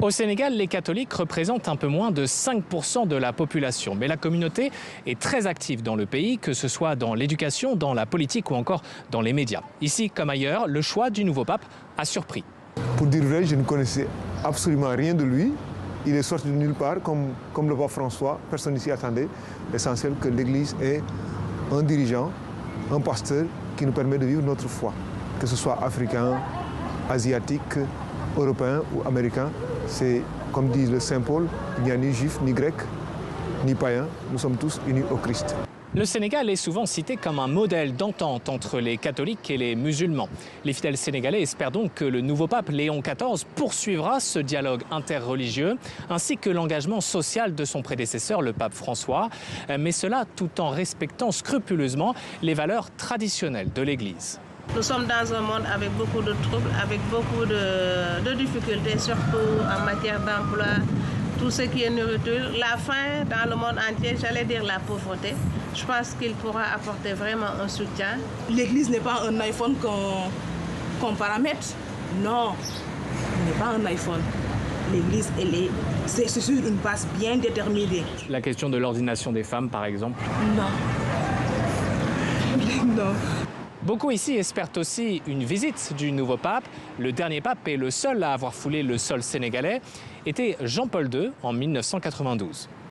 Au Sénégal, les catholiques représentent un peu moins de 5% de la population. Mais la communauté est très active dans le pays, que ce soit dans l'éducation, dans la politique ou encore dans les médias. Ici comme ailleurs, le choix du nouveau pape a surpris. Pour dire vrai, je ne connaissais absolument rien de lui. Il est sorti de nulle part, comme le pape François. Personne ne s'y attendait. L'essentiel que l'Église est un dirigeant, un pasteur qui nous permet de vivre notre foi. Que ce soit africain, asiatique, européen ou américain. C'est, comme dit le Saint Paul, il n'y a ni juif, ni grec, ni païen. Nous sommes tous unis au Christ. Le Sénégal est souvent cité comme un modèle d'entente entre les catholiques et les musulmans. Les fidèles sénégalais espèrent donc que le nouveau pape Léon XIV poursuivra ce dialogue interreligieux, ainsi que l'engagement social de son prédécesseur, le pape François, mais cela tout en respectant scrupuleusement les valeurs traditionnelles de l'Église. Nous sommes dans un monde avec beaucoup de troubles, avec beaucoup de difficultés, surtout en matière d'emploi, tout ce qui est nourriture. La faim dans le monde entier, j'allais dire la pauvreté. Je pense qu'il pourra apporter vraiment un soutien. L'Église n'est pas un iPhone qu'on paramètre. Non, ce n'est pas un iPhone. L'Église, c'est sur une base bien déterminée. La question de l'ordination des femmes, par exemple? Non. Non. Beaucoup ici espèrent aussi une visite du nouveau pape. Le dernier pape et le seul à avoir foulé le sol sénégalais était Jean-Paul II en 1992.